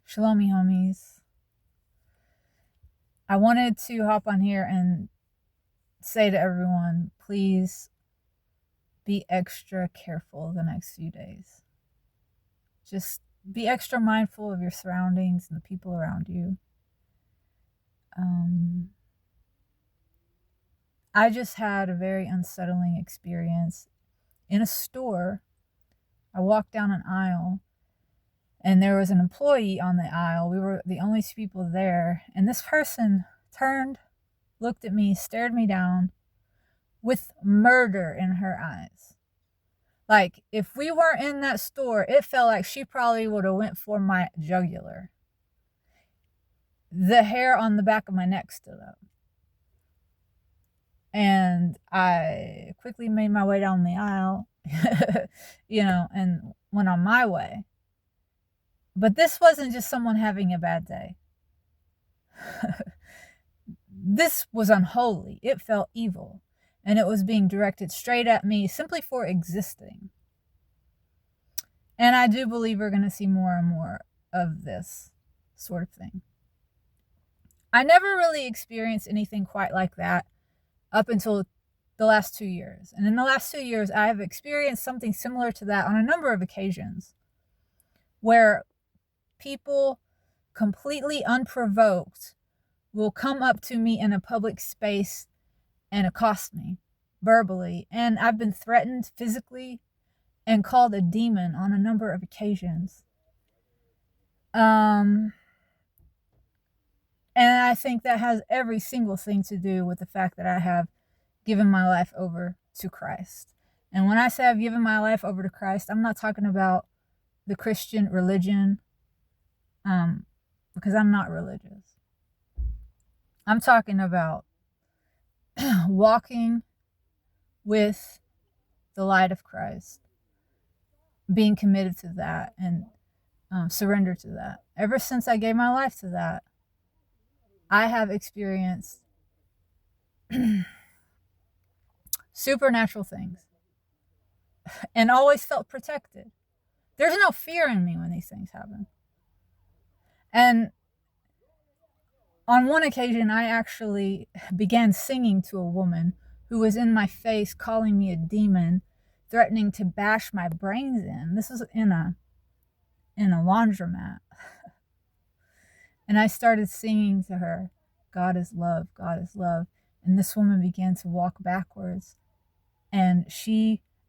Shalom, homies. I wanted to hop on here and say to everyone, please be extra careful the next few days. Just be extra mindful of your surroundings and the people around you. I just had a very unsettling experience in a store. I walked down an aisle and there was an employee on the aisle. We were the only two people there. And this person turned, looked at me, stared me down with murder in her eyes. Like, if we weren't in that store, it felt like she probably would have went for my jugular. The hair on the back of my neck stood up. And I quickly made my way down the aisle, and went on my way. But this wasn't just someone having a bad day. This was unholy. It felt evil. And it was being directed straight at me simply for existing. And I do believe we're going to see more and more of this sort of thing. I never really experienced anything quite like that up until the last 2 years. And in the last 2 years, I have experienced something similar to that on a number of occasions where people completely unprovoked will come up to me in a public space and accost me verbally. And I've been threatened physically and called a demon on a number of occasions. And I think that has every single thing to do with the fact that I have given my life over to Christ. And when I say I've given my life over to Christ, I'm not talking about the Christian religion, because I'm not religious. I'm talking about walking with the light of Christ, being committed to that, and surrender to that. Ever since I gave my life to that, I have experienced supernatural things and always felt protected. There's no fear in me when these things happen. And on one occasion, I actually began singing to a woman who was in my face, calling me a demon, threatening to bash my brains in. This was in a laundromat. And I started singing to her, God is love, God is love. And this woman began to walk backwards. And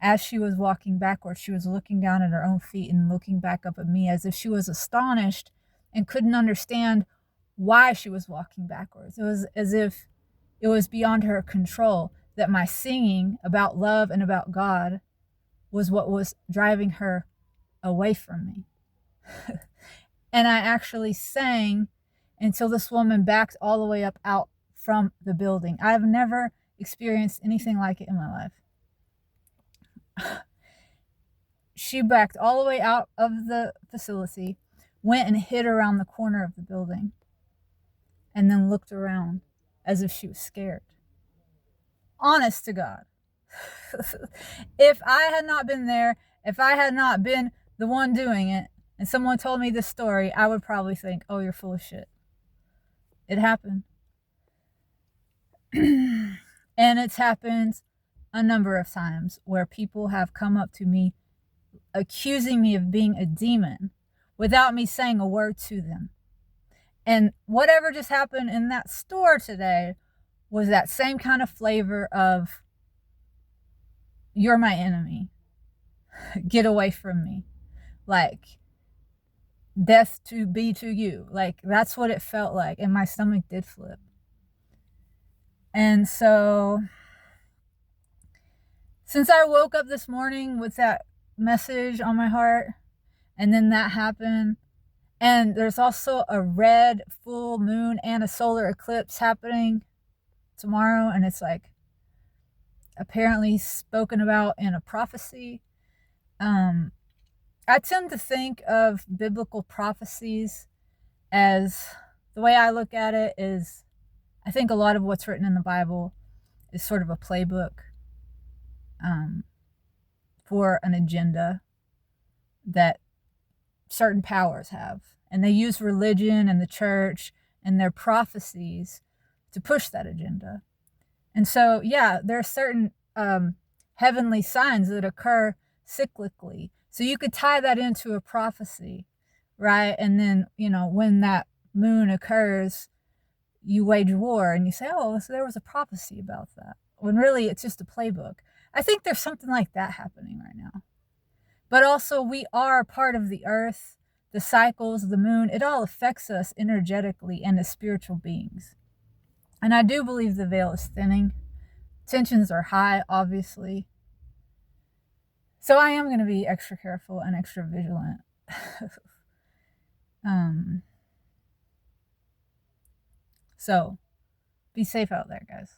as she was walking backwards, she was looking down at her own feet and looking back up at me as if she was astonished and couldn't understand why she was walking backwards. It was as if it was beyond her control that my singing about love and about God was what was driving her away from me. And I actually sang until this woman backed all the way up out from the building. I've never experienced anything like it in my life. She backed all the way out of the facility, went and hid around the corner of the building, and then looked around as if she was scared. Honest to God. If I had not been there, if I had not been the one doing it, and someone told me this story, I would probably think, oh, you're full of shit. It happened. And it's happened a number of times where people have come up to me accusing me of being a demon without me saying a word to them. And whatever just happened in that store today was that same kind of flavor of, you're my enemy. Get away from me. Like, death to be to you. Like, that's what it felt like. And my stomach did flip. And so, since I woke up this morning with that message on my heart, and then that happened, and there's also a red full moon and a solar eclipse happening tomorrow, and it's like apparently spoken about in a prophecy. I tend to think of biblical prophecies as, the way I look at it is, I think a lot of what's written in the Bible is sort of a playbook for an agenda that certain powers have. And they use religion and the church and their prophecies to push that agenda. And so, yeah, there are certain heavenly signs that occur cyclically. So you could tie that into a prophecy, right? And then, when that moon occurs, you wage war and you say, oh, so there was a prophecy about that. When really it's just a playbook. I think there's something like that happening right now. But also, we are part of the earth, the cycles, the moon. It all affects us energetically and as spiritual beings. And I do believe the veil is thinning. Tensions are high, obviously. So I am going to be extra careful and extra vigilant. So be safe out there, guys.